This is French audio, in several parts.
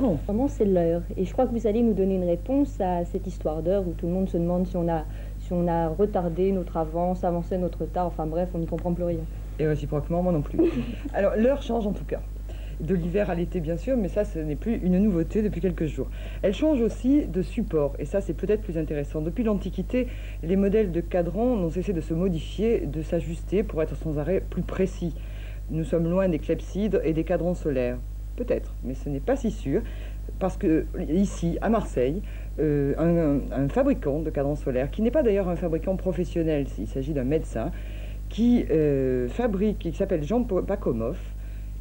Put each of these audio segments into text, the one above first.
non. Vraiment, c'est l'heure. Et je crois que vous allez nous donner une réponse à cette histoire d'heure où tout le monde se demande si on a retardé notre avance, avancé notre retard. Enfin bref, on n'y comprend plus rien. Et réciproquement, moi non plus. Alors, l'heure change en tout cas. De l'hiver à l'été, bien sûr, mais ça, ce n'est plus une nouveauté depuis quelques jours. Elle change aussi de support, et ça, c'est peut-être plus intéressant. Depuis l'Antiquité, les modèles de cadrans n'ont cessé de se modifier, de s'ajuster pour être sans arrêt plus précis. Nous sommes loin des clepsydres et des cadrans solaires. Peut-être, mais ce n'est pas si sûr, parce que ici, à Marseille, un fabricant de cadrans solaires, qui n'est pas d'ailleurs un fabricant professionnel, il s'agit d'un médecin, qui s'appelle Jean Pacomov,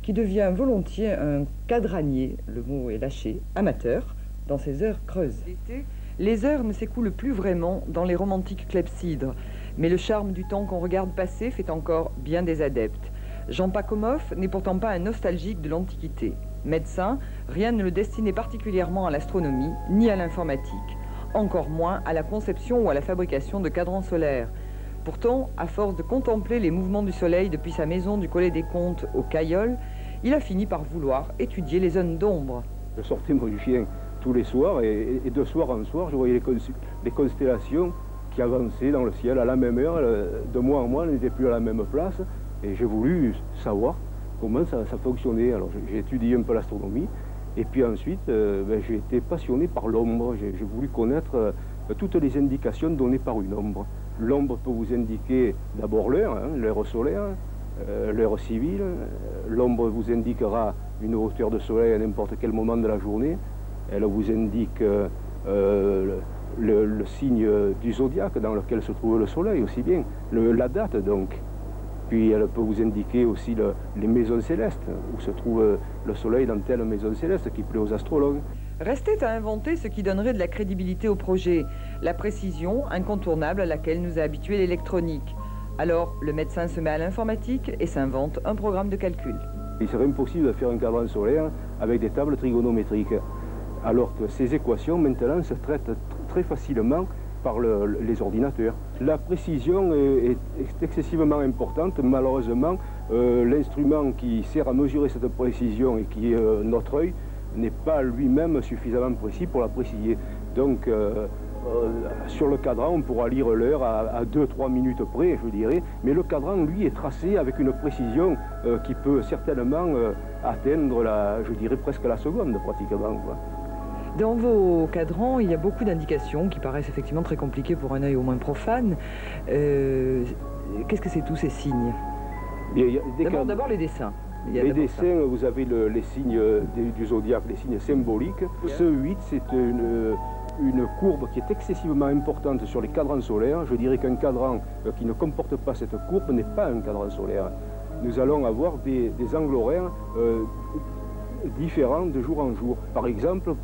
qui devient volontiers un cadranier, le mot est lâché, amateur, dans ses heures creuses. L'été, les heures ne s'écoulent plus vraiment dans les romantiques clepsydres, mais le charme du temps qu'on regarde passer fait encore bien des adeptes. Jean Pacomov n'est pourtant pas un nostalgique de l'Antiquité. Médecin, rien ne le destinait particulièrement à l'astronomie ni à l'informatique, encore moins à la conception ou à la fabrication de cadrans solaires. Pourtant, à force de contempler les mouvements du soleil depuis sa maison du Collet des Comtes au Caillol, il a fini par vouloir étudier les zones d'ombre. Je sortais mon chien tous les soirs et de soir en soir, je voyais les constellations qui avançaient dans le ciel à la même heure. De mois en mois, elles n'étaient plus à la même place. Et j'ai voulu savoir comment ça fonctionnait. Alors j'ai étudié un peu l'astronomie. Et puis ensuite, j'ai été passionné par l'ombre. J'ai voulu connaître toutes les indications données par une ombre. L'ombre peut vous indiquer d'abord l'heure, l'heure solaire, l'heure civile. L'ombre vous indiquera une hauteur de soleil à n'importe quel moment de la journée. Elle vous indique le signe du zodiaque dans lequel se trouve le soleil aussi bien, la date donc. Puis elle peut vous indiquer aussi les maisons célestes, où se trouve le soleil dans telle maison céleste qui plaît aux astrologues. Restait à inventer ce qui donnerait de la crédibilité au projet, la précision incontournable à laquelle nous a habitué l'électronique. Alors, le médecin se met à l'informatique et s'invente un programme de calcul. Il serait impossible de faire un cadran solaire avec des tables trigonométriques, alors que ces équations, maintenant, se traitent très facilement par les ordinateurs. La précision est excessivement importante. Malheureusement, l'instrument qui sert à mesurer cette précision et qui est notre œil n'est pas lui-même suffisamment précis pour l'apprécier. Donc, sur le cadran, on pourra lire l'heure à 2-3 minutes près, je dirais, mais le cadran, lui, est tracé avec une précision qui peut certainement atteindre, je dirais, presque la seconde, pratiquement, quoi. Dans vos cadrans, il y a beaucoup d'indications qui paraissent effectivement très compliquées pour un œil au moins profane. Qu'est-ce que c'est tous ces signes? D'abord les dessins. Les dessins, vous avez les signes du zodiaque, les signes symboliques. Ce 8, c'est une courbe qui est excessivement importante sur les cadrans solaires. Je dirais qu'un cadran qui ne comporte pas cette courbe n'est pas un cadran solaire. Nous allons avoir des angles horaires différents de jour en jour. Par exemple,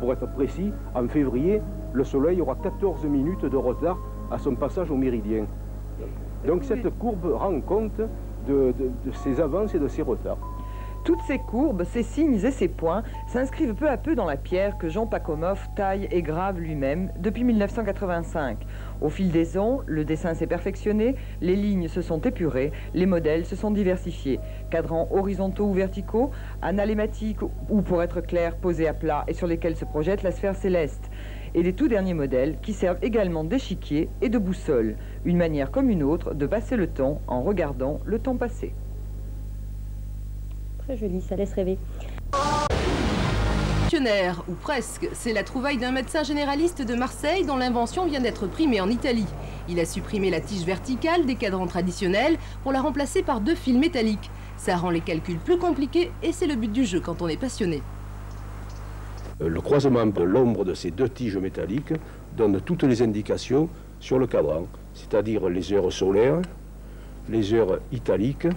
pour être précis, en février, le soleil aura 14 minutes de retard à son passage au méridien. Donc cette courbe rend compte de ses avances et de ses retards. Toutes ces courbes, ces signes et ces points s'inscrivent peu à peu dans la pierre que Jean Pacomov taille et grave lui-même depuis 1985. Au fil des ans, le dessin s'est perfectionné, les lignes se sont épurées, les modèles se sont diversifiés. Cadrans horizontaux ou verticaux, analématiques ou, pour être clair, posés à plat et sur lesquels se projette la sphère céleste. Et les tout derniers modèles qui servent également d'échiquier et de boussole. Une manière comme une autre de passer le temps en regardant le temps passé. Très joli, ça laisse rêver. Ou presque, c'est la trouvaille d'un médecin généraliste de Marseille dont l'invention vient d'être primée en Italie. Il a supprimé la tige verticale des cadrans traditionnels pour la remplacer par 2 fils métalliques. Ça rend les calculs plus compliqués et c'est le but du jeu quand on est passionné. Le croisement de l'ombre de ces 2 tiges métalliques donne toutes les indications sur le cadran, c'est-à-dire les heures solaires, les heures italiques,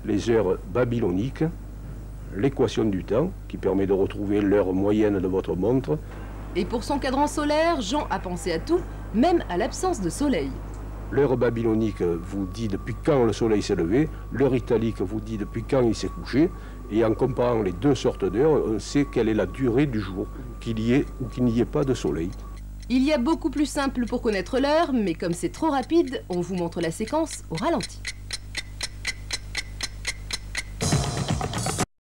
les heures babyloniques, l'équation du temps, qui permet de retrouver l'heure moyenne de votre montre. Et pour son cadran solaire, Jean a pensé à tout, même à l'absence de soleil. L'heure babylonique vous dit depuis quand le soleil s'est levé, l'heure italique vous dit depuis quand il s'est couché, et en comparant les 2 sortes d'heures, on sait quelle est la durée du jour, qu'il y ait ou qu'il n'y ait pas de soleil. Il y a beaucoup plus simple pour connaître l'heure, mais comme c'est trop rapide, on vous montre la séquence au ralenti.